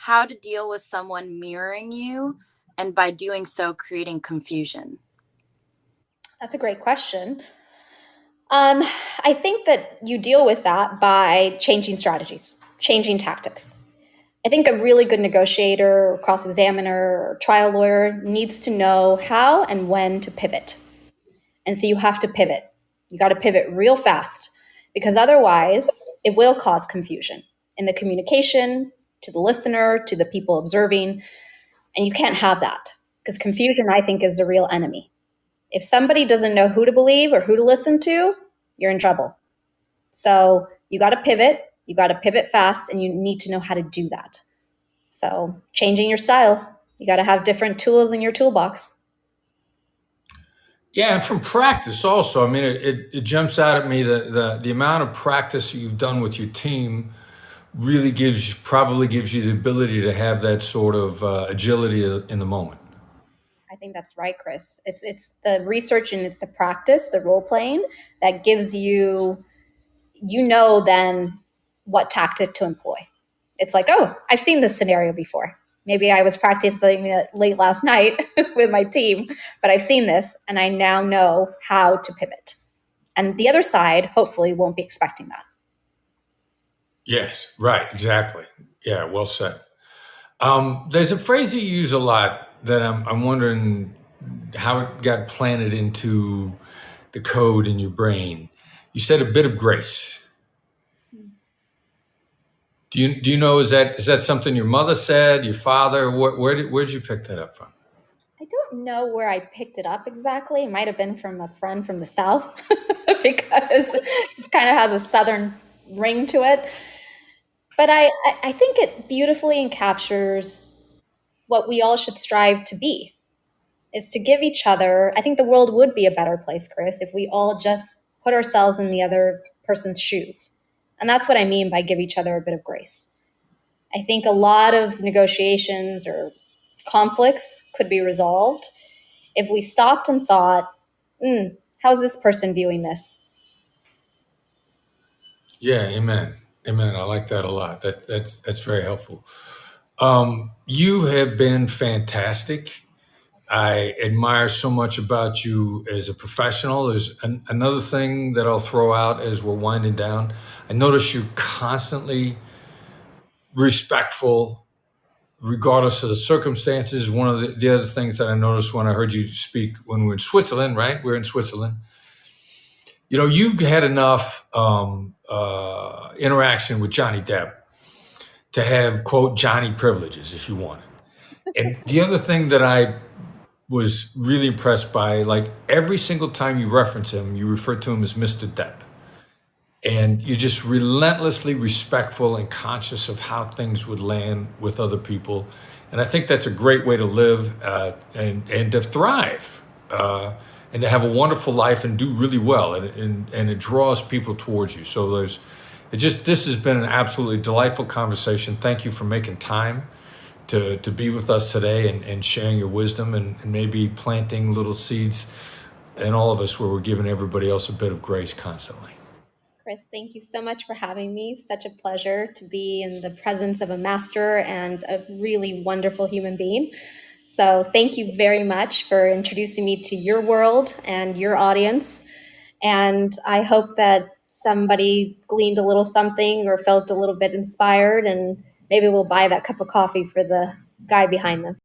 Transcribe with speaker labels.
Speaker 1: how to deal with someone mirroring you and by doing so creating confusion?
Speaker 2: That's a great question. Um, I think that you deal with that by changing strategies, changing tactics. I think a really good negotiator, or cross examiner, or trial lawyer needs to know how and when to pivot. And so you have to pivot. You got to pivot real fast because otherwise it will cause confusion in the communication to the listener, to the people observing. And you can't have that because confusion, I think, is the real enemy. If somebody doesn't know who to believe or who to listen to, you're in trouble. So you got to pivot. You got to pivot fast, and you need to know how to do that. So changing your style, you got to have different tools in your toolbox.
Speaker 3: Yeah, and from practice also. I mean, it jumps out at me that the amount of practice that you've done with your team really probably gives you the ability to have that sort of agility in the moment.
Speaker 2: I think that's right, Chris. It's the research and it's the practice, the role playing that gives you, then what tactic to employ. It's like, oh, I've seen this scenario before. Maybe I was practicing it late last night with my team, but I've seen this and I now know how to pivot. And the other side, hopefully, won't be expecting that.
Speaker 3: Yes, right, exactly. Yeah, well said. There's a phrase you use a lot that I'm wondering how it got planted into the code in your brain. You said a bit of grace. Do you know, is that something your mother said, your father? Where'd you pick that up from?
Speaker 2: I don't know where I picked it up exactly. It might have been from a friend from the South because it kind of has a Southern ring to it. But I think it beautifully encaptures what we all should strive to be. Is to give each other, I think the world would be a better place, Chris, if we all just put ourselves in the other person's shoes. And that's what I mean by give each other a bit of grace. I think a lot of negotiations or conflicts could be resolved if we stopped and thought, how's this person viewing this?
Speaker 3: Yeah, amen. Amen. I like that a lot. That's very helpful. You have been fantastic. I admire so much about you as a professional. There's another thing that I'll throw out as we're winding down. I notice you're constantly respectful, regardless of the circumstances. One of the other things that I noticed when I heard you speak when we were in Switzerland, right? We're in Switzerland. You've had enough interaction with Johnny Depp to have, quote, Johnny privileges if you want it. And the other thing that I was really impressed by, like every single time you reference him, you refer to him as Mr. Depp. And you're just relentlessly respectful and conscious of how things would land with other people. And I think that's a great way to live and to thrive and to have a wonderful life and do really well. And it draws people towards you. So this has been an absolutely delightful conversation. Thank you for making time to be with us today and sharing your wisdom and maybe planting little seeds in all of us where we're giving everybody else a bit of grace constantly.
Speaker 2: Chris, thank you so much for having me. Such a pleasure to be in the presence of a master and a really wonderful human being. So thank you very much for introducing me to your world and your audience. And I hope that somebody gleaned a little something or felt a little bit inspired, and maybe we'll buy that cup of coffee for the guy behind them.